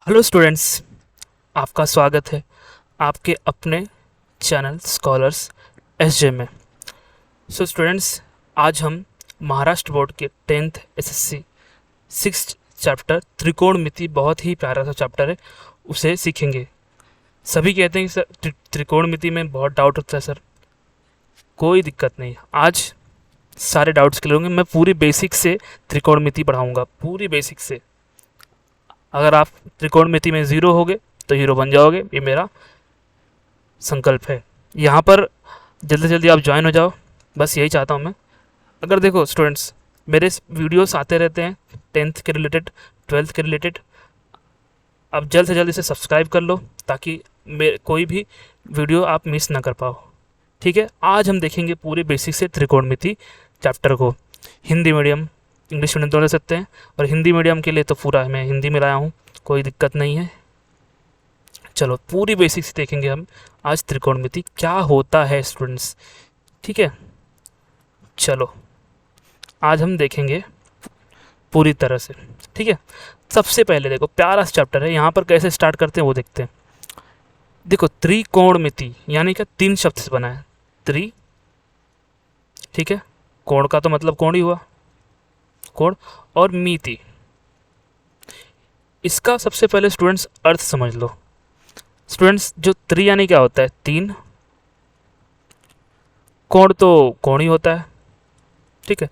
Hello students, आपका स्वागत है आपके अपने चैनल स्कॉलर्स एसजे में। सो स्टूडेंट्स, आज हम महाराष्ट्र बोर्ड के 10th एसएससी 6th चैप्टर त्रिकोणमिति, बहुत ही प्यारा सा चैप्टर है, उसे सीखेंगे। सभी कहते हैं कि सर त्रिकोणमिति में बहुत डाउट होता है। सर कोई दिक्कत नहीं, आज सारे डाउट्स क्लियर होंगे। मैं पूरी बेसिक से त्रिकोणमिति पढ़ाऊँगा, पूरी बेसिक से। अगर आप त्रिकोणमिति में ज़ीरो होगे तो हीरो बन जाओगे, ये मेरा संकल्प है। यहाँ पर जल्दी जल्दी आप ज्वाइन हो जाओ, बस यही चाहता हूँ मैं। अगर देखो स्टूडेंट्स, मेरे वीडियोस आते रहते हैं 10th के रिलेटेड, 12th के रिलेटेड। आप जल्द से जल्द इसे सब्सक्राइब कर लो ताकि कोई भी वीडियो आप मिस ना कर पाओ। ठीक है, आज हम देखेंगे पूरे बेसिक से त्रिकोणमिति चैप्टर को। हिंदी मीडियम, इंग्लिश मीडियम दोनों ले सकते हैं, और हिंदी मीडियम के लिए तो पूरा मैं हिंदी में लाया हूँ, कोई दिक्कत नहीं है। चलो पूरी बेसिक से देखेंगे हम आज त्रिकोणमिति क्या होता है स्टूडेंट्स। ठीक है, चलो आज हम देखेंगे पूरी तरह से। ठीक है, सबसे पहले देखो प्यारा सा चैप्टर है, यहाँ पर कैसे स्टार्ट करते हैं वो देखते हैं। देखो त्रिकोणमिति यानी कि 3 शब्द से बना है। त्रि, ठीक है, कोण का तो मतलब कोण ही हुआ, कोण, और मिति। इसका सबसे पहले स्टूडेंट्स अर्थ समझ लो। स्टूडेंट्स, जो त्रि यानी क्या होता है? 3, कोण तो कोण ही होता है। ठीक है,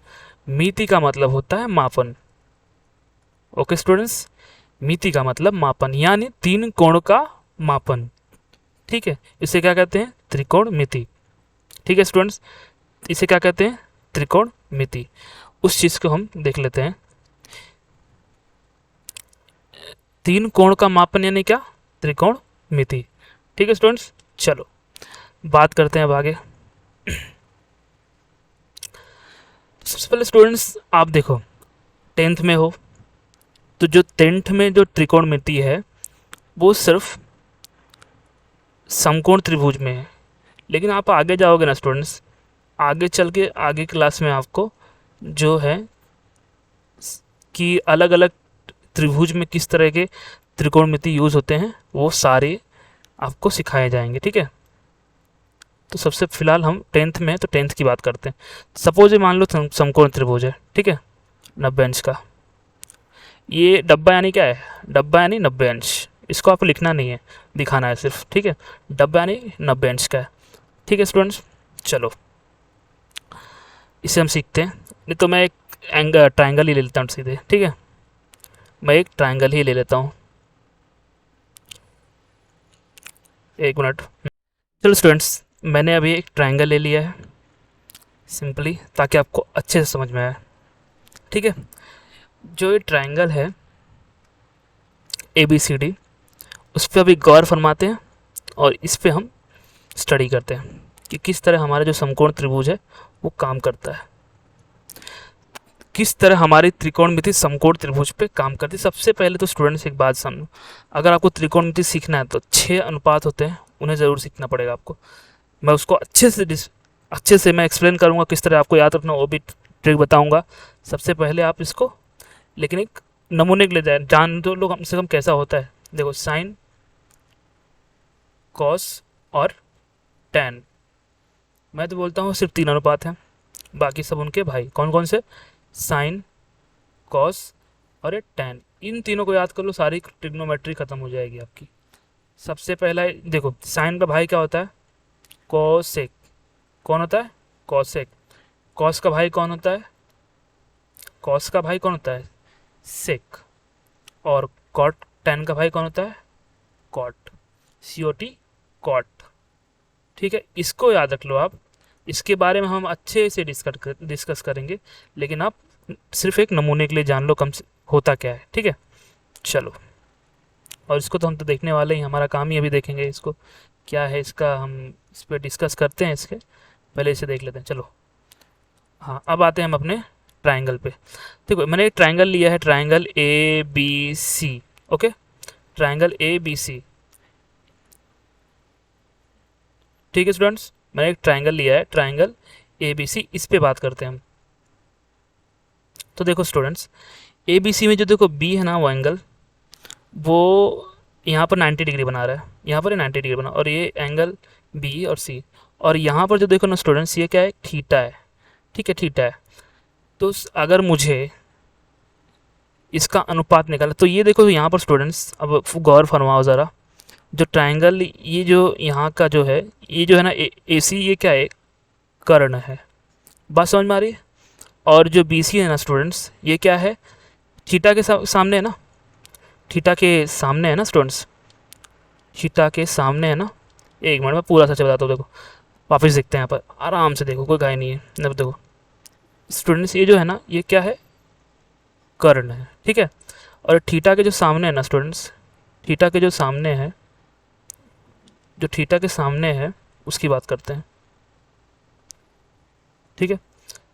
मिति का मतलब होता है मापन। ओके स्टूडेंट्स, मिति का मतलब मापन, यानी 3 कोण का मापन। ठीक है, इसे क्या कहते हैं? त्रिकोणमिति। ठीक है स्टूडेंट्स, इसे क्या कहते हैं? त्रिकोणमिति। उस चीज़ को हम देख लेते हैं। 3 कोण का मापन यानी क्या? त्रिकोणमिति। ठीक है स्टूडेंट्स, चलो बात करते हैं अब आगे। सबसे पहले स्टूडेंट्स आप देखो, 10th में हो तो जो 10th में जो त्रिकोणमिति है वो सिर्फ समकोण त्रिभुज में है। लेकिन आप आगे जाओगे ना स्टूडेंट्स, आगे चल के आगे क्लास में आपको जो है कि अलग अलग त्रिभुज में किस तरह के त्रिकोणमिति यूज़ होते हैं वो सारे आपको सिखाए जाएंगे। ठीक है, तो सबसे फिलहाल हम 10th में, तो 10th की बात करते हैं। सपोज ये मान लो समकोण त्रिभुज है, ठीक है, 90 अंश का। ये डब्बा यानी क्या है? डब्बा यानी 90 अंश। इसको आपको लिखना नहीं है, दिखाना है सिर्फ। ठीक है, डब्बा यानी 90 अंश का है। ठीक है स्टूडेंट्स, चलो इसे हम सीखते हैं। नहीं तो मैं एक ट्राइंगल ही ले लेता हूँ सीधे। ठीक है, मैं एक ट्राइंगल ही ले लेता हूँ, एक मिनट। चलो स्टूडेंट्स, मैंने अभी एक ट्राइंगल ले लिया है सिंपली, ताकि आपको अच्छे से समझ में आए। ठीक है, जो ये ट्राइंगल है ABCD, उस पर अभी गौर फरमाते हैं और इस पे हम स्टडी करते हैं कि किस तरह हमारा जो समकोण त्रिभुज है वो काम करता है, किस तरह हमारी त्रिकोणमिति समकोण त्रिभुज पे काम करती है। सबसे पहले तो स्टूडेंट्स एक बात समझो, अगर आपको त्रिकोणमिति सीखना है तो 6 अनुपात होते हैं, उन्हें ज़रूर सीखना पड़ेगा आपको। मैं उसको अच्छे से मैं एक्सप्लेन करूँगा किस तरह आपको याद रखना, वो भी ट्रिक बताऊँगा। सबसे पहले आप इसको लेकिन एक नमूने के लिए जान दो लोग कम से कम कैसा होता है। देखो साइन, कॉस और टैन, मैं तो बोलता हूँ सिर्फ 3 अनुपात हैं, बाकी सब उनके भाई। कौन कौन से? साइन, कॉस और ये टैन। इन तीनों को याद कर लो, सारी ट्रिग्नोमेट्री खत्म हो जाएगी आपकी। सबसे पहला देखो, साइन का भाई क्या होता है? कोसेक। कौन होता है? कोसेक। कॉस का भाई कौन होता है? कॉस का भाई कौन होता है? सेक। और कॉट, टैन का भाई कौन होता है? कॉट। COT, cot. ठीक है, इसको याद रख लो आप। इसके बारे में हम अच्छे से डिस्कस करेंगे, लेकिन आप सिर्फ एक नमूने के लिए जान लो कम से होता क्या है। ठीक है, चलो, और इसको तो हम तो देखने वाले ही, हमारा काम ही अभी देखेंगे इसको क्या है इसका, हम इस पर डिस्कस करते हैं। इसके पहले इसे देख लेते हैं। चलो हाँ, अब आते हैं हम अपने ट्राइंगल पे। देखो मैंने एक ट्राइंगल लिया है, triangle ABC। Okay, triangle ABC। ठीक है स्टूडेंट्स, मैंने एक ट्राइंगल लिया है, ट्राइंगल ABC, इस पे बात करते हैं हम। तो देखो स्टूडेंट्स, ABC में जो देखो B है ना, वो एंगल वो यहाँ पर 90 डिग्री बना रहा है, यहाँ पर 90 डिग्री बना, और ये एंगल बी और सी, और यहाँ पर जो देखो ना स्टूडेंट्स, ये क्या है, थीटा है, ठीक है, थीटा है। तो अगर मुझे इसका अनुपात निकाला, तो ये देखो यहाँ पर स्टूडेंट्स, अब गौर फरमाओ ज़रा, जो ट्रायंगल, ये जो यहाँ का जो है, ये जो है ना ए सी, ये क्या है, कर्ण है, बात समझ में आ रही है। और जो बी सी है ना स्टूडेंट्स, ये क्या है, थीटा के सामने है ना, थीटा के सामने है ना स्टूडेंट्स, थीटा के सामने है ना। एक मिनट में पूरा सच बताता हूँ, देखो वापस देखते हैं यहाँ पर, आराम से देखो, कोई गाय नहीं है। अब देखो स्टूडेंट्स, ये जो है ना, ये क्या है, कर्ण है, ठीक है। और थीटा के जो सामने है ना स्टूडेंट्स, थीटा के जो सामने है, जो थीटा के सामने है, उसकी बात करते हैं, ठीक है,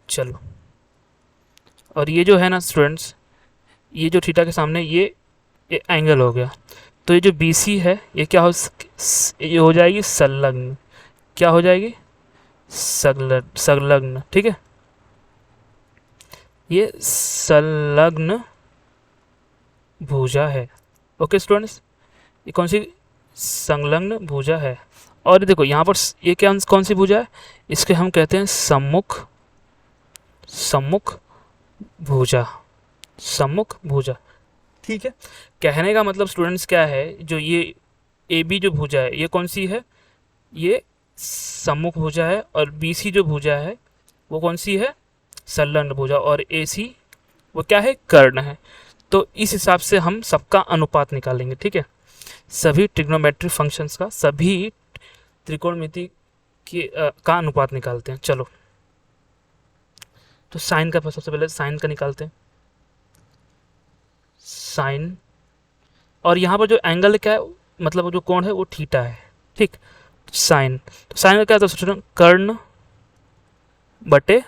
चलो। और ये जो है ना स्टूडेंट्स, ये जो थीटा के सामने, ये एंगल हो गया। तो ये जो बी सी है, ये क्या हो, ये हो जाएगी संलग्न, क्या हो जाएगी, संलग्न, ठीक है, ये संलग्न भुजा है। ओके स्टूडेंट्स, ये कौन सी, संलग्न भुजा है। और देखो यहाँ पर ये क्या, कौन सी भुजा है, इसके हम कहते हैं सम्मुख, सम्मुख भुजा, सम्मुख भुजा, ठीक है। कहने का मतलब स्टूडेंट्स क्या है, जो ये ए बी जो भुजा है, ये कौन सी है, ये सम्मुख भुजा है, और बी सी जो भुजा है, वो कौन सी है, संलग्न भुजा, और ए सी वो क्या है, कर्ण है। तो इस हिसाब से हम सबका अनुपात निकालेंगे, ठीक है, सभी ट्रिग्नोमेट्रिक फंक्शंस का, सभी त्रिकोणमिति का अनुपात निकालते हैं। चलो, तो साइन का सबसे पहले साइन का निकालते हैं, साइन। और यहाँ पर जो एंगल क्या है, मतलब जो कोण है, वो थीटा है, ठीक। साइन, तो साइन का क्या होता है स्टूडेंट, कर्ण बटे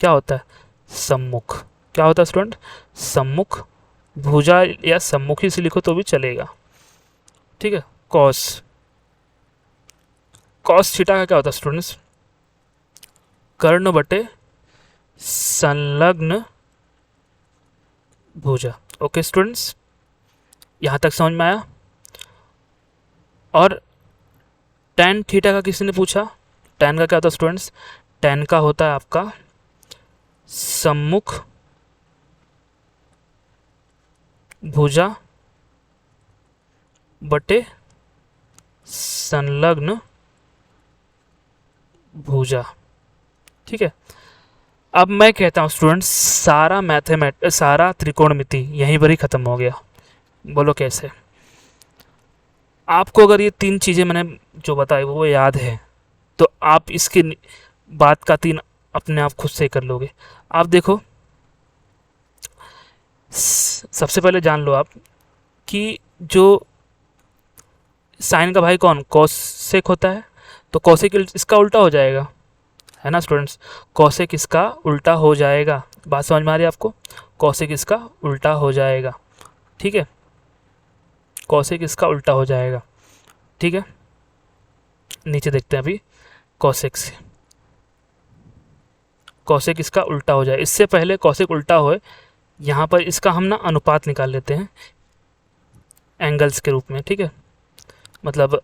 क्या होता है, सम्मुख, क्या होता है स्टूडेंट, सम्मुख भुजा, या सम्मुखी से लिखो तो भी चलेगा, ठीक है। कॉस, कॉस थीटा का क्या होता है स्टूडेंट्स, कर्ण बटे संलग्न भुजा। ओके स्टूडेंट्स, यहाँ तक समझ में आया। और टेन थीटा का किसी ने पूछा, टेन का क्या होता है स्टूडेंट्स, टेन का होता है आपका सम्मुख भुजा बटे संलग्न भुजा, ठीक है। अब मैं कहता हूँ स्टूडेंट्स, सारा त्रिकोणमिति यहीं पर ही खत्म हो गया। बोलो कैसे। आपको अगर ये तीन चीज़ें मैंने जो बताई वो याद है, तो आप इसकी बात का तीन अपने आप खुद से कर लोगे। आप देखो, सबसे पहले जान लो आप कि जो साइन का भाई कौन, कॉसेक होता है, तो कॉसेक इसका उल्टा हो जाएगा, है ना स्टूडेंट्स, कॉसेक इसका उल्टा हो जाएगा। बात समझ में आ रही है आपको, कॉसेक इसका उल्टा हो जाएगा, ठीक है, कॉसेक इसका उल्टा हो जाएगा, ठीक है। नीचे देखते हैं अभी, कॉसेक से, कॉसेक इसका उल्टा हो जाए, इससे पहले कॉसेक उल्टा होए, यहाँ पर इसका हम ना अनुपात निकाल लेते हैं एंगल्स के रूप में, ठीक है, मतलब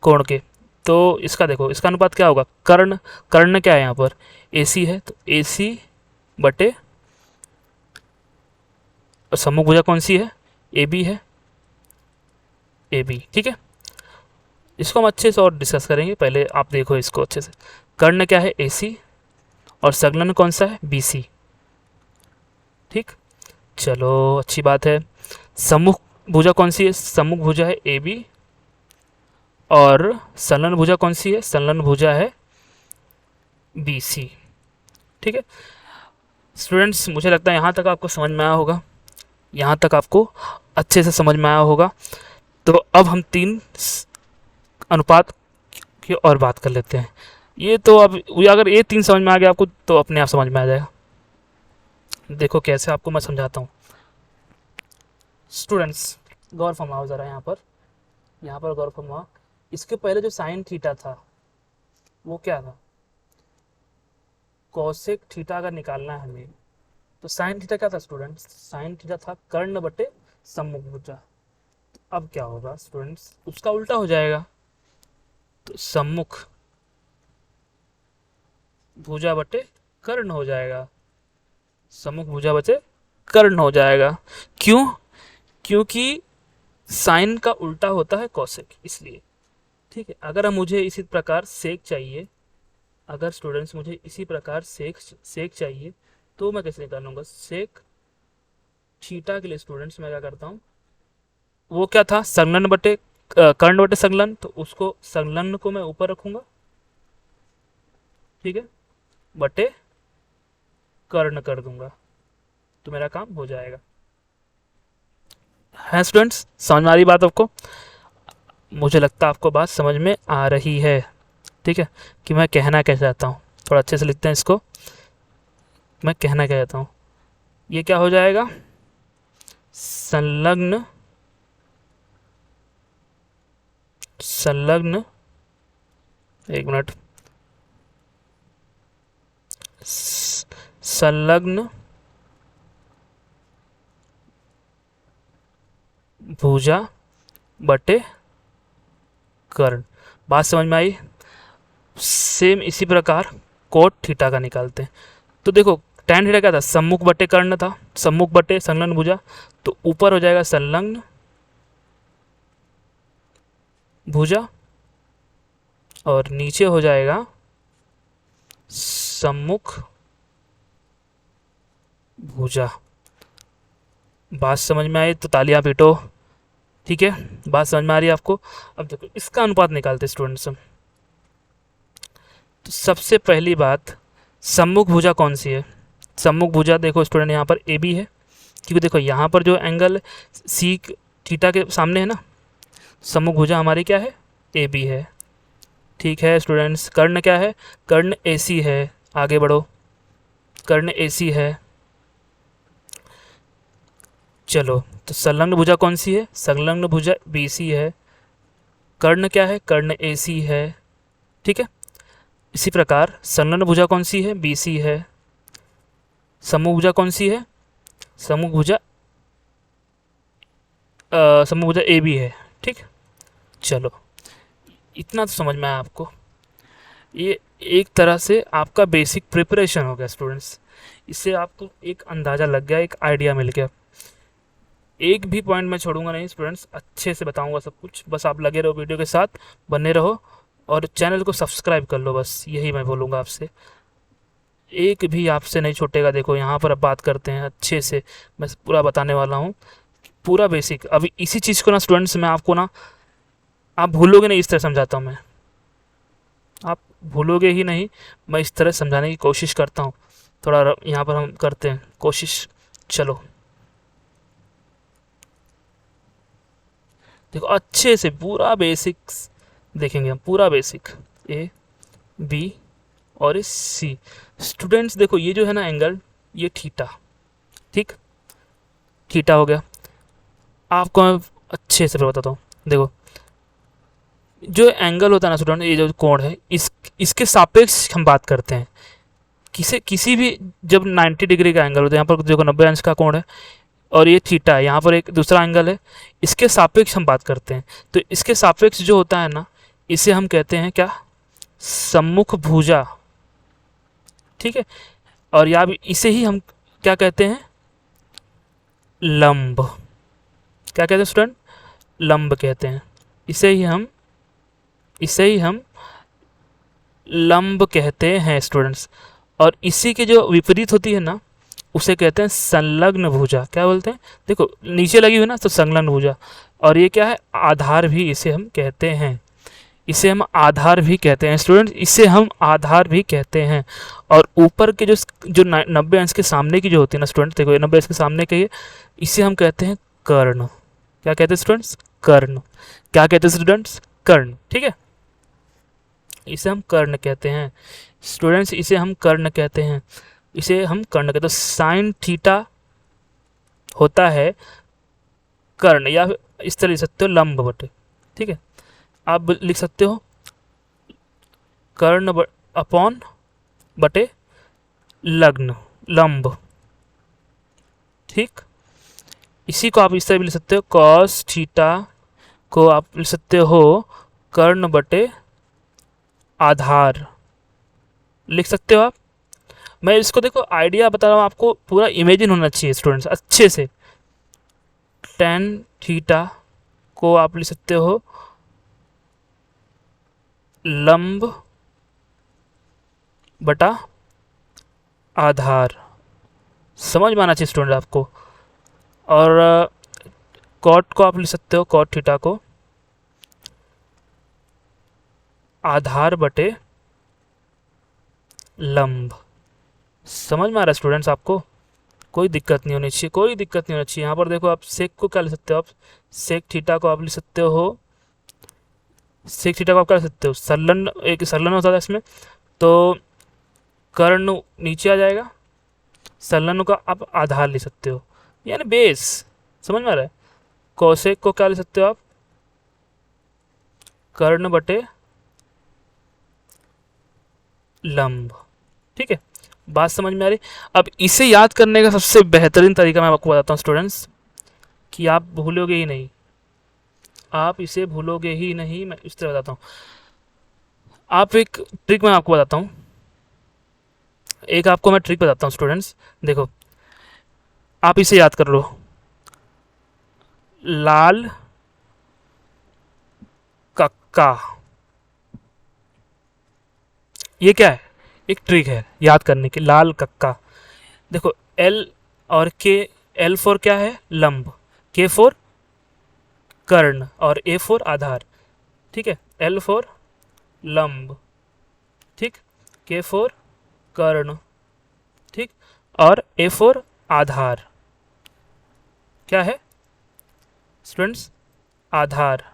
कोण के। तो इसका देखो, इसका अनुपात क्या होगा, कर्ण, कर्ण क्या है यहाँ पर, ए सी है, तो ए सी बटे, और सम्मुख भुजा कौन सी है, ए बी है, ए बी, ठीक है। इसको हम अच्छे से और डिस्कस करेंगे, पहले आप देखो इसको अच्छे से। कर्ण क्या है, ए सी, और संलग्न कौन सा है, बी सी, ठीक। चलो अच्छी बात है। सम्मुख भुजा कौन सी है, सम्मुख भुजा है ए बी, और संलग्न भुजा कौन सी है, संलग्न भुजा है बी सी, ठीक है। स्टूडेंट्स, मुझे लगता है यहाँ तक आपको समझ में आया होगा, यहाँ तक आपको अच्छे से समझ में आया होगा। तो अब हम तीन अनुपात की और बात कर लेते हैं। ये तो अब अगर ये तीन समझ में आ गया आपको, तो अपने आप समझ में आ जाएगा। देखो कैसे आपको मैं समझाता हूँ। स्टूडेंट्स, गौर फरमाओ ज़रा, यहाँ पर गौर फरमाओ। इसके पहले जो साइन थीटा था वो क्या था, कॉसेक थीटा अगर निकालना है हमें, तो साइन थीटा क्या था स्टूडेंट्स, साइन थीटा था कर्ण बटे सम्मुख भुजा, अब क्या होगा स्टूडेंट्स, उसका उल्टा हो जाएगा। तो सम्मुख भुजा बटे कर्ण हो जाएगा, सम्मुख भुजा बटे कर्ण हो जाएगा। क्यों? क्योंकि साइन का उल्टा होता है कौशिक, इसलिए। ठीक है, अगर हम मुझे इसी प्रकार सेक चाहिए, अगर स्टूडेंट्स मुझे इसी प्रकार सेक चाहिए, तो मैं कैसे निकालूंगा सेक थीटा के लिए? स्टूडेंट्स मैं क्या करता हूँ, वो क्या था, संलग्न बटे कर्ण बटे संलग्न, तो उसको संलग्न को मैं ऊपर रखूंगा, ठीक है, बटे कर्ण कर दूंगा, तो मेरा काम हो जाएगा। है स्टूडेंट्स, समझ में आ रही बात आपको? मुझे लगता है आपको बात समझ में आ रही है। ठीक है, कि मैं कहना क्या चाहता हूँ, थोड़ा अच्छे से लिखते हैं इसको। मैं कहना क्या चाहता हूँ, ये क्या हो जाएगा, संलग्न संलग्न, एक मिनट, संलग्न भुजा बटे कर्ण। बात समझ में आई? सेम इसी प्रकार कोट थीटा का निकालते हैं। तो देखो टैन थीटा क्या था, सम्मुख बटे कर्ण था, सम्मुख बटे संलग्न भुजा, तो ऊपर हो जाएगा संलग्न भुजा और नीचे हो जाएगा सम्मुख भुजा। बात समझ में आई तो तालियां पीटो। ठीक है, बात समझ में आ रही है आपको? अब देखो इसका अनुपात निकालते स्टूडेंट्स। तो सबसे पहली बात, सम्मुख भुजा कौन सी है? सम्मुख भुजा देखो स्टूडेंट, यहाँ पर ए बी है, क्योंकि देखो यहाँ पर जो एंगल सी थीटा के सामने है ना, सम्मुख भुजा हमारी क्या है, ए बी है। ठीक है स्टूडेंट्स, कर्ण क्या है, कर्ण ए सी है, आगे बढ़ो, कर्ण ए सी है। चलो, तो संलग्न भुजा कौन सी है, संलग्न भुजा बी सी है, कर्ण क्या है, कर्ण ए सी है। ठीक है, इसी प्रकार संलग्न भुजा कौन सी है, बी सी है, सम्मुख भुजा कौन सी है, सम्मुख भुजा सम्मुख भुजा ए बी है। ठीक, चलो इतना तो समझ में आया आपको। ये एक तरह से आपका बेसिक प्रिपरेशन हो गया स्टूडेंट्स, इससे आपको एक अंदाज़ा लग गया, एक आइडिया मिल गया। एक भी पॉइंट मैं छोड़ूंगा नहीं स्टूडेंट्स, अच्छे से बताऊंगा सब कुछ, बस आप लगे रहो वीडियो के साथ, बने रहो और चैनल को सब्सक्राइब कर लो, बस यही मैं बोलूँगा आपसे। एक भी आपसे नहीं छूटेगा। देखो यहाँ पर अब बात करते हैं अच्छे से, मैं पूरा बताने वाला हूँ, पूरा बेसिक। अभी इसी चीज़ को ना स्टूडेंट्स मैं आपको ना, आप भूलोगे नहीं, इस तरह समझाता हूँ मैं, आप भूलोगे ही नहीं, मैं इस तरह समझाने की कोशिश करता हूँ। थोड़ा यहाँ पर हम करते हैं कोशिश। चलो देखो अच्छे से पूरा बेसिक्स देखेंगे हम, पूरा बेसिक, ए बी और इस सी। स्टूडेंट्स देखो ये जो है ना एंगल, ये थीटा, ठीक, थीटा हो गया। आपको मैं अच्छे से बताता हूँ, देखो जो एंगल होता है ना स्टूडेंट, ये जो कोण है, इसके सापेक्ष हम बात करते हैं। किसी भी जब 90 डिग्री का एंगल होता है, यहाँ पर देखो 90 अंश का कोण है और ये थीटा है, यहाँ पर एक दूसरा एंगल है, इसके सापेक्ष हम बात करते हैं। तो इसके सापेक्ष जो होता है ना, इसे हम कहते हैं क्या, सम्मुख भुजा। ठीक है, और या इसे ही हम क्या कहते हैं, लंब। क्या कहते हैं स्टूडेंट, लंब कहते हैं। इसे ही हम लंब कहते हैं स्टूडेंट्स। और इसी के जो विपरीत होती है ना, उसे कहते हैं संलग्न भुजा। क्या बोलते हैं, देखो नीचे लगी हुई ना, तो संलग्न भुजा। और ये क्या है, आधार भी इसे हम कहते हैं, इसे हम आधार भी कहते हैं स्टूडेंट, इसे हम आधार भी कहते हैं। और ऊपर के जो 90 अंश के सामने की जो होती है ना स्टूडेंट, देखो 90 अंश के सामने के, इसे हम कहते हैं कर्ण। क्या कहते हैं स्टूडेंट्स, कर्ण। क्या कहते हैं स्टूडेंट्स, कर्ण। ठीक है, इसे हम कर्ण कहते हैं स्टूडेंट्स, इसे हम कर्ण कहते हैं, इसे हम कर्ण कहते हैं। तो साइन थीटा होता है कर्ण, या इस तरह लिख सकते हो लंब बटे। ठीक है, आप लिख सकते हो कर्ण अपॉन बटे लग्न, लंब। ठीक, इसी को आप इस तरह भी लिख सकते हो, कॉस थीटा को आप लिख सकते हो कर्ण बटे आधार, लिख सकते हो आप। मैं इसको देखो आइडिया बता रहा हूँ आपको, पूरा इमेजिन होना चाहिए स्टूडेंट्स अच्छे से। टेन थीटा को आप लिख सकते हो लंब बटा आधार, समझ में आना चाहिए स्टूडेंट आपको। और कॉट को आप लिख सकते हो, कॉट थीटा को आधार बटे लंब, समझ में आ रहा है स्टूडेंट्स आपको? कोई दिक्कत नहीं होनी चाहिए, कोई दिक्कत नहीं होनी चाहिए। यहाँ पर देखो आप सेक को क्या लिख सकते हो, आप सेक थीटा को आप लिख सकते हो, सेक थीटा को आप क्या लिख सकते हो, संलग्न, एक संलग्न होता है इसमें, तो कर्ण नीचे आ जाएगा, संलग्न का आप आधार लिख सकते हो, यानी बेस, समझ में आ रहा है। कोसेक को क्या लिख सकते हो आप, कर्ण बटे लंब, ठीक है, बात समझ में आ रही। अब इसे याद करने का सबसे बेहतरीन तरीका मैं आपको बताता हूँ स्टूडेंट्स, कि आप भूलोगे ही नहीं, आप इसे भूलोगे ही नहीं। मैं इस तरह बताता हूँ, आप एक ट्रिक मैं आपको बताता हूँ, एक आपको मैं ट्रिक बताता हूँ स्टूडेंट्स, देखो आप इसे याद कर लो, लाल कक्का, ये क्या है, एक ट्रिक है याद करने की, लाल कक्का। देखो एल और के, एल फॉर क्या है लंब, के फॉर कर्ण और ए फॉर आधार, ठीक है, एल फॉर लंब, ठीक, के फॉर कर्ण, ठीक, और ए फॉर आधार, क्या है स्टूडेंट्स, आधार,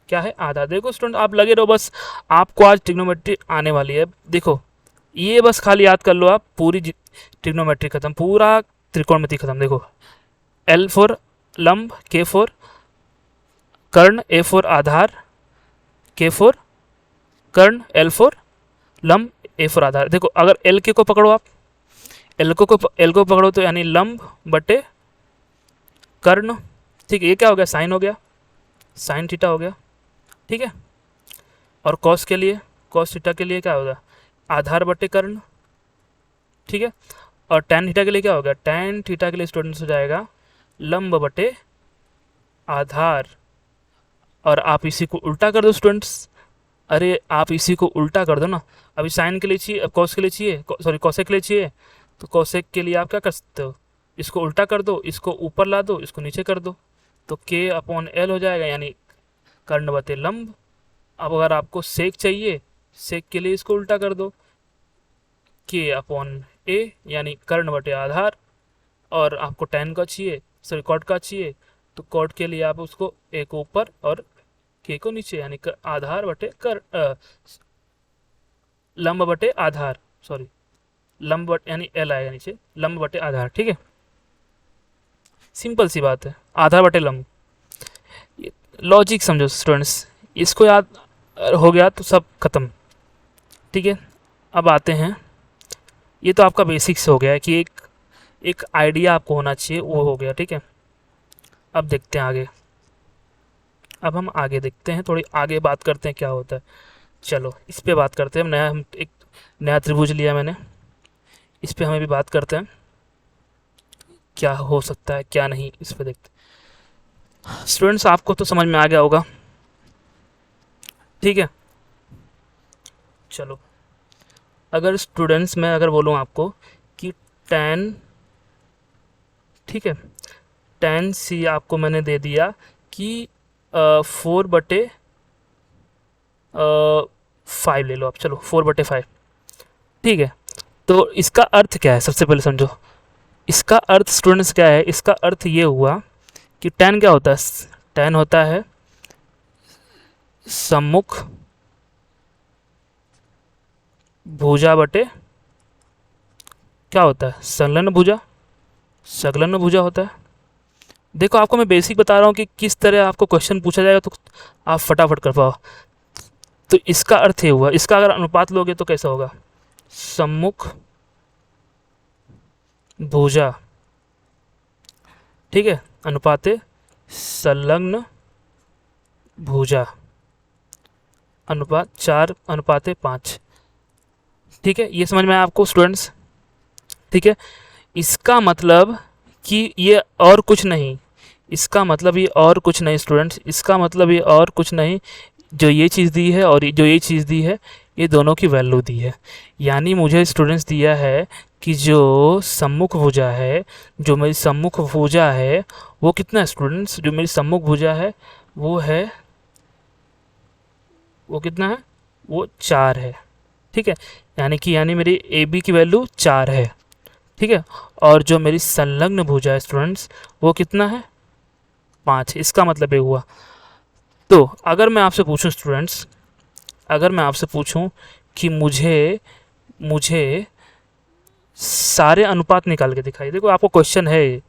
क्या है आधार। देखो स्टूडेंट आप लगे रहो बस, आपको आज ट्रिग्नोमेट्री आने वाली है। देखो ये बस खाली याद कर लो आप, पूरी ट्रिग्नोमेट्री खत्म, पूरा त्रिकोणमिति खत्म। देखो एल फॉर लंब, के फॉर कर्ण, ए फॉर आधार, के फॉर कर्ण, एल फॉर लंब, ए फॉर आधार। देखो अगर एल के को पकड़ो आप, एल को पकड़ो तो यानी लंब बटे कर्ण, ठीक है, ये क्या हो गया, साइन हो गया, साइन थीटा हो गया, ठीक है। और कॉस के लिए, कॉस थीटा के लिए क्या होगा, आधार बटे कर्ण, ठीक है। और टैन थीटा के लिए क्या होगा, टैन थीटा के लिए स्टूडेंट्स हो जाएगा लंब बटे आधार। और आप इसी को उल्टा कर दो स्टूडेंट्स, अरे आप इसी को उल्टा कर दो ना, अभी साइन के लिए चाहिए, अब कॉस के लिए चाहिए, सॉरी कॉसेक के लिए चाहिए, तो कॉसेक के लिए आप क्या कर सकते हो, इसको उल्टा कर दो, इसको ऊपर ला दो, इसको नीचे कर दो, तो के अपॉन एल हो जाएगा, यानी कर्ण बटे लंब। अब अगर आपको सेक चाहिए, सेक के लिए इसको उल्टा कर दो, के अपॉन ए यानी कर्ण बटे आधार। और आपको टैन का चाहिए, सॉरी कॉट का चाहिए, तो कॉट के लिए आप उसको ए को ऊपर और के को नीचे, यानी आधार बटे लंब बटे आधार, सॉरी लंब बटे यानी एल आएगा नीचे, लंब बटे आधार, ठीक है, सिंपल सी बात है, आधार बटे लंब। लॉजिक समझो स्टूडेंट्स, इसको याद हो गया तो सब खत्म, ठीक है। अब आते हैं, ये तो आपका बेसिक्स हो गया है कि एक आइडिया आपको होना चाहिए, वो हो गया, ठीक है। अब देखते हैं आगे, अब हम आगे देखते हैं, थोड़ी आगे बात करते हैं क्या होता है। चलो इस पे बात करते हैं, हम एक नया त्रिभुज लिया मैंने, इस पे हमें भी बात करते हैं क्या हो सकता है क्या नहीं, इस पे देखते हैं। स्टूडेंट्स आपको तो समझ में आ गया होगा, ठीक है। चलो अगर स्टूडेंट्स मैं अगर बोलूँ आपको कि tan, ठीक है, tan सी आपको मैंने दे दिया कि 4/5 ले लो आप, चलो 4/5, ठीक है। तो इसका अर्थ क्या है, सबसे पहले समझो इसका अर्थ स्टूडेंट्स क्या है। इसका अर्थ ये हुआ कि tan क्या होता है, tan होता है सम्मुख भुजा बटे क्या होता है, संलग्न भुजा, संलग्न भुजा होता है। देखो आपको मैं बेसिक बता रहा हूँ कि किस तरह आपको क्वेश्चन पूछा जाएगा तो आप फटाफट कर पाओ। तो इसका अर्थ ये हुआ, इसका अगर अनुपात लोगे तो कैसा होगा, सम्मुख भुजा, ठीक है, अनुपाते संलग्न भुजा अनुपात 4:5। ठीक है, ये समझ में आया आपको स्टूडेंट्स? ठीक है, इसका मतलब कि ये और कुछ नहीं, इसका मतलब ये और कुछ नहीं स्टूडेंट्स, इसका मतलब ये और कुछ नहीं, जो ये चीज़ दी है और जो ये चीज़ दी है, ये दोनों की वैल्यू दी है। यानी मुझे स्टूडेंट्स दिया है कि जो सम्मुख भुजा है, जो मेरी सम्मुख भुजा है वो कितना है स्टूडेंट्स? जो मेरी सम्मुख भुजा है वो है, वो कितना है? वो 4 है। ठीक है, यानी मेरी ए बी की वैल्यू 4 है। ठीक है, और जो मेरी संलग्न भुजा है स्टूडेंट्स वो कितना है? 5। इसका मतलब ये हुआ। तो अगर मैं आपसे पूछूं स्टूडेंट्स, अगर मैं आपसे पूछूं कि मुझे मुझे सारे अनुपात निकाल के दिखाइए, देखो आपको क्वेश्चन है,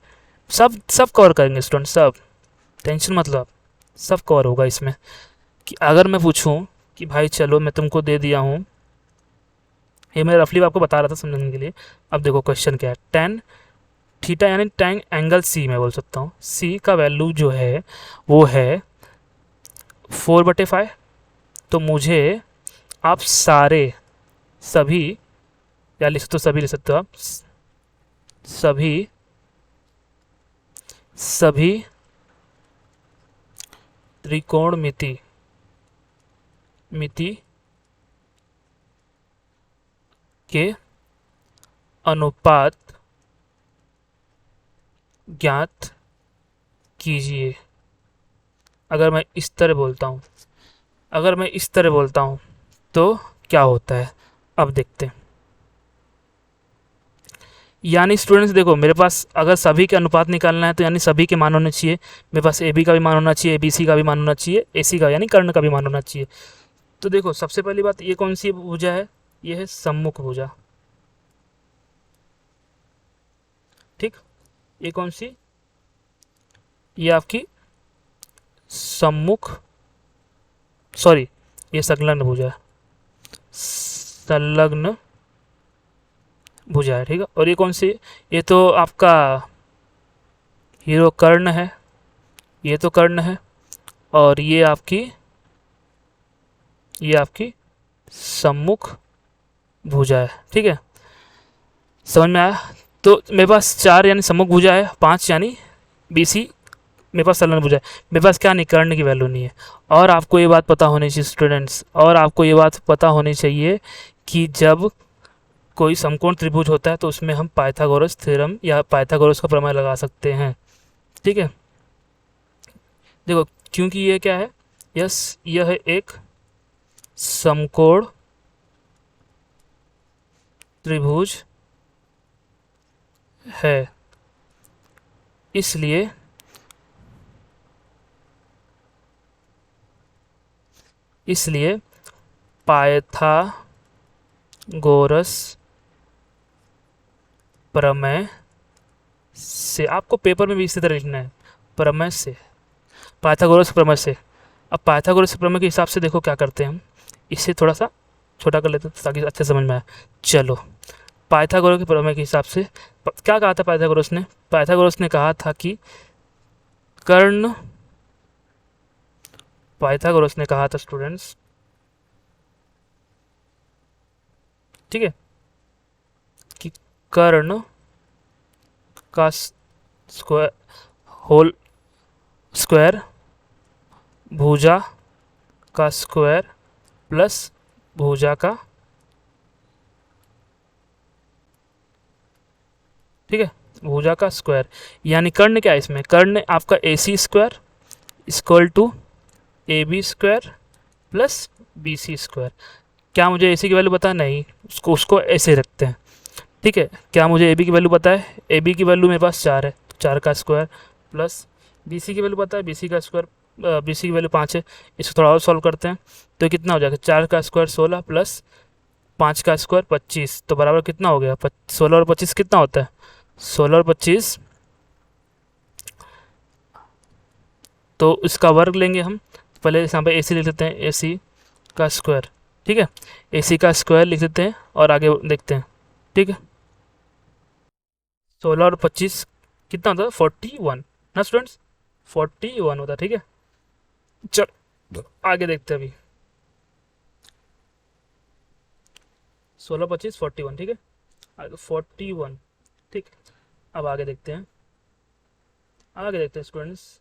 सब सब कवर करेंगे स्टूडेंट, सब टेंशन मत लो आप, सब कवर होगा इसमें। कि अगर मैं पूछूं कि भाई चलो मैं तुमको दे दिया हूँ, ये मैं रफली आपको बता रहा था समझने के लिए। अब देखो क्वेश्चन क्या है, टेन थीटा यानी टेन एंगल सी, मैं बोल सकता हूँ सी का वैल्यू जो है वो है 4/5। तो मुझे आप सारे, सभी, या लिख सकते हो, सभी लिख सकते हो आप, सभी सभी त्रिकोणमिति मिति के अनुपात ज्ञात कीजिए। अगर मैं इस तरह बोलता हूँ, अगर मैं इस तरह बोलता हूँ तो क्या होता है, अब देखते हैं। यानी स्टूडेंट्स देखो, मेरे पास अगर सभी के अनुपात निकालना है तो यानी सभी के मान होने चाहिए। मेरे पास ए बी का भी मान होना चाहिए, ए बी सी का भी मान होना चाहिए, ए सी का यानी कर्ण का भी मान होना चाहिए। तो देखो सबसे पहली बात, ये कौन सी भुजा है? ये है सम्मुख भुजा। ठीक, ये कौन सी? ये आपकी सम्मुख, सॉरी, ये संलग्न भुजा है, संलग्न भुजा है। ठीक है, और ये कौन सी? ये तो आपका हीरो कर्ण है, ये तो कर्ण है, और ये आपकी सम्मुख भुजा है। ठीक है, समझ में आया? तो मेरे पास 4 यानी सम्मुख भुजा है, 5 यानी बी सी, मेरे पास संलग्न भुजा है, मेरे पास क्या नहीं, कर्ण की वैल्यू नहीं है। और आपको ये बात पता होनी चाहिए स्टूडेंट्स, और आपको ये बात पता होनी चाहिए कि जब कोई समकोण त्रिभुज होता है तो उसमें हम पाइथागोरस थ्योरम या पाइथागोरस का प्रमेय लगा सकते हैं। ठीक है, देखो क्योंकि ये क्या है, यस, यह है एक समकोण त्रिभुज है, इसलिए इसलिए पाइथागोरस प्रमेय से, आपको पेपर में भी इसी तरह लिखना है, प्रमेय से, पाइथागोरस प्रमेय से। अब पाइथागोरस प्रमेय के हिसाब से देखो क्या करते हैं हम, इसे थोड़ा सा छोटा कर लेते हैं ताकि अच्छे समझ में आए। चलो, पाइथागोरस के प्रमेय के हिसाब से क्या कहा था पाइथागोरस ने? पाइथागोरस ने कहा था कि कर्ण, पाइथागोरस ने कहा था स्टूडेंट्स, ठीक है, कि कर्ण का स्क्वायर, होल स्क्वायर, भुजा का स्क्वायर प्लस भुजा का, ठीक है, भुजा का स्क्वायर। यानी कर्ण क्या है इसमें? कर्ण आपका A C square equal to A B square plus B C square. क्या मुझे ए सी की वैल्यू पता है? नहीं, उसको ऐसे रखते हैं। ठीक है, क्या मुझे ए बी की वैल्यू पता है? ए बी की वैल्यू मेरे पास 4 है, 4 का स्क्वायर प्लस बी सी की वैल्यू पता है, बी सी का स्क्वायर, बी सी की वैल्यू 5 है। इसको थोड़ा और सॉल्व करते हैं तो कितना हो जाएगा, 4 का स्क्वायर 16 प्लस 5 का स्क्वायर 25, तो बराबर कितना हो गया? 16 और 25 कितना होता है? 16 और 25, तो इसका वर्ग लेंगे हम। पहले यहाँ पे ए सी लिख लेते हैं, ए सी का स्क्वायर। ठीक है, ए सी का स्क्वायर लिख देते हैं और आगे देखते हैं। ठीक है, 16 और 25 कितना होता है? 41 ना स्टूडेंट्स, 41 होता है। ठीक है, चल आगे देखते हैं अभी 16 25 41, ठीक है, आगे 41, ठीक। अब आगे देखते हैं, आगे देखते हैं स्टूडेंट्स,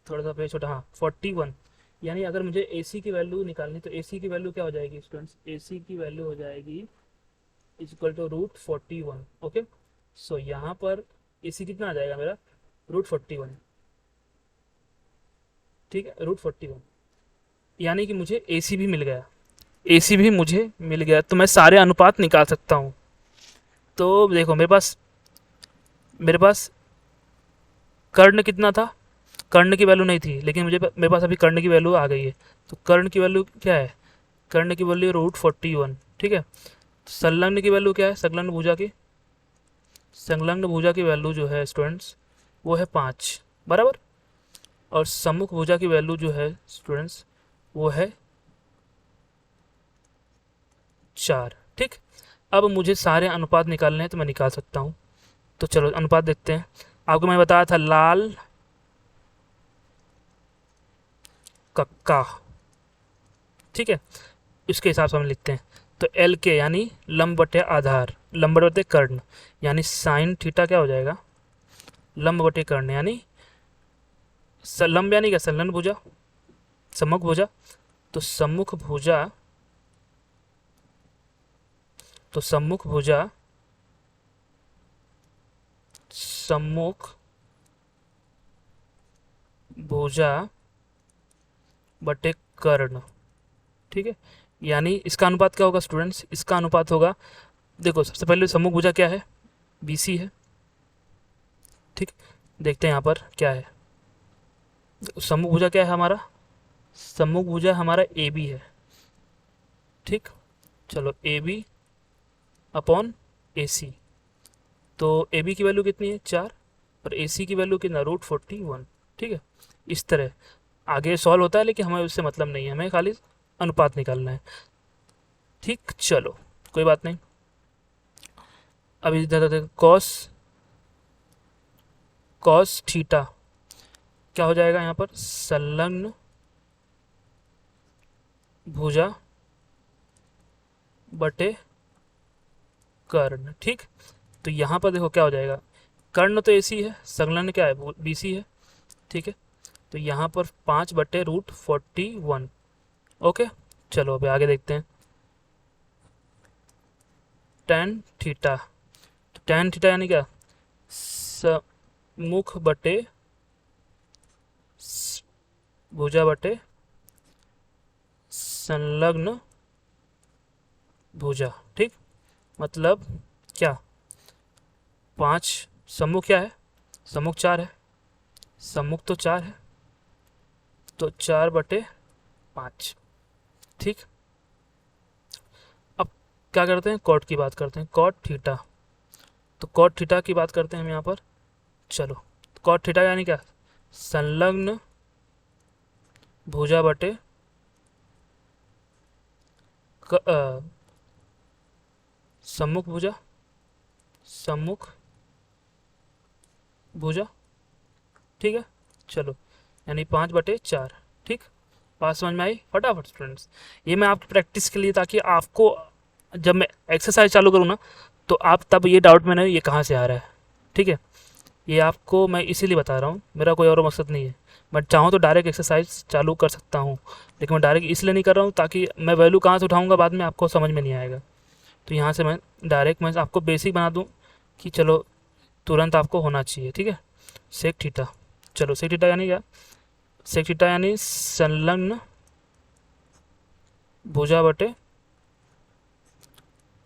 थोड़ा सा पेज छोटा, हाँ 41, यानी अगर मुझे AC की वैल्यू निकालनी तो AC की वैल्यू क्या हो जाएगी स्टूडेंट्स, AC की वैल्यू हो जाएगी इक्वल टू √41। ओके, सो यहाँ पर AC कितना आ जाएगा मेरा, √41, ठीक है, √41, यानी कि मुझे AC भी मिल गया, AC भी मुझे मिल गया, तो मैं सारे अनुपात निकाल सकता हूँ। तो देखो मेरे पास कर्ण कितना था, कर्ण की वैल्यू नहीं थी, लेकिन मुझे मेरे पास अभी कर्ण की वैल्यू आ गई है। तो कर्ण की वैल्यू क्या है, कर्ण की वैल्यू √41, ठीक है। संलग्न की वैल्यू क्या है, संलग्न भुजा की, संलग्न भुजा की वैल्यू जो है स्टूडेंट्स वो है 5, बराबर। और सम्मुख भुजा की वैल्यू जो है स्टूडेंट्स वो है 4, ठीक। अब मुझे सारे अनुपात निकालने हैं तो मैं निकाल सकता हूँ। तो चलो अनुपात देखते हैं। आपको मैं बताया था लाल कक्का, ठीक है, इसके हिसाब से हम लिखते हैं। तो एल के यानी लंब बटे आधार, लंब बटे कर्ण, यानी साइन थीटा क्या हो जाएगा, लंब बटे कर्ण, यानी लंब यानी क्या, संलग्न भुजा, सम्मुख भुजा, तो सम्मुख भुजा, तो सम्मुख भुजा, सम्मुख भुजा बटे कर्ण, ठीक है। यानी इसका अनुपात क्या होगा स्टूडेंट्स, इसका अनुपात होगा, देखो सबसे पहले सम्मुख भुजा क्या है, BC है, ठीक। देखते हैं यहाँ पर क्या है, सम्मुख भुजा क्या है हमारा, सम्मुख भुजा हमारा AB है, ठीक। चलो AB अपॉन AC, तो AB की वैल्यू कितनी है 4, और AC की वैल्यू कितना √41, ठीक है। इस तरह आगे सॉल्व होता है, लेकिन हमें उससे मतलब नहीं है, हमें खाली अनुपात निकालना है, ठीक। चलो कोई बात नहीं। अभी कॉस कॉस थीटा क्या हो जाएगा यहाँ पर, संलग्न भुजा बटे कर्ण, ठीक। तो यहाँ पर देखो क्या हो जाएगा, कर्ण तो AC है, संलग्न क्या है BC है, ठीक है। तो यहाँ पर 5/√41। ओके, चलो अभी आगे देखते हैं। tan थीटा, तो tan थीटा यानी क्या, मुख बटे भुजा बटे संलग्न भुजा, ठीक। मतलब क्या, 5, सम्मुख क्या है, सम्मुख 4 है, सम्मुख तो 4 है, तो 4/5, ठीक। अब क्या करते हैं, कॉट की बात करते हैं, कॉट थीटा, तो कॉट थीटा की बात करते हैं हम यहाँ पर। चलो कॉट थीटा यानी क्या, संलग्न भुजा बटे सम्मुख भुजा, सम्मुख भुजा, ठीक है। चलो यानी 5/4, ठीक। बात समझ में आई फटाफट स्टूडेंट्स, ये मैं आपकी प्रैक्टिस के लिए, ताकि आपको जब मैं एक्सरसाइज चालू करूँ ना, तो आप तब ये डाउट में नहीं ये कहाँ से आ रहा है, ठीक है। ये आपको मैं इसीलिए बता रहा हूँ, मेरा कोई और मकसद नहीं है। मैं चाहूँ तो डायरेक्ट एक्सरसाइज चालू कर सकता हूँ, लेकिन मैं डायरेक्ट इसलिए नहीं कर रहा हूँ ताकि मैं वैल्यू कहाँ से उठाऊँगा बाद में आपको समझ में नहीं आएगा। तो यहाँ से मैं डायरेक्ट मैं आपको बेसिक बना दूँ कि चलो तुरंत आपको होना चाहिए, ठीक है। सेक थीटा, चलो सेक थीटा यानी क्या, सेक थीटा यानी संलग्न भुजा बटे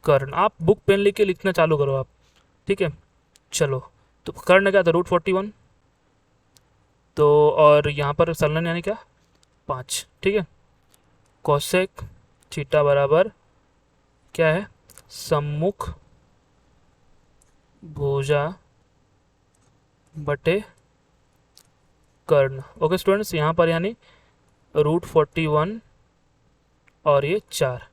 कर्ण। आप बुक पेन लेके लिखना चालू करो आप, ठीक है। चलो तो कर्ण क्या था, √41, तो और यहाँ पर संलग्न यानी क्या 5, ठीक है। कोसेक थीटा बराबर क्या है, सम्मुख भुजा बटे कर्ण। ओके स्टूडेंट्स, यहाँ पर यानी √41 और ये 4।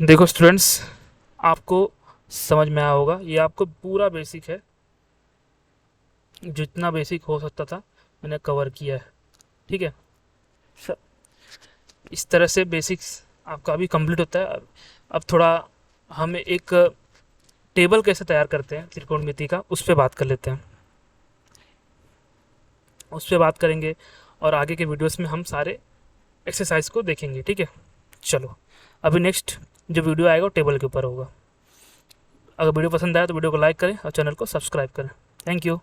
देखो स्टूडेंट्स, आपको समझ में आया होगा, ये आपको पूरा बेसिक है, जितना बेसिक हो सकता था मैंने कवर किया है, ठीक है सर। इस तरह से बेसिक्स आपका अभी कंप्लीट होता है। अब थोड़ा हम एक टेबल कैसे तैयार करते हैं त्रिकोणमिति का, उस पर बात कर लेते हैं, उस पर बात करेंगे और आगे के वीडियोस में हम सारे एक्सरसाइज को देखेंगे, ठीक है। चलो अभी नेक्स्ट जो वीडियो आएगा वो टेबल के ऊपर होगा। अगर वीडियो पसंद आया तो वीडियो को लाइक करें और चैनल को सब्सक्राइब करें। Thank you.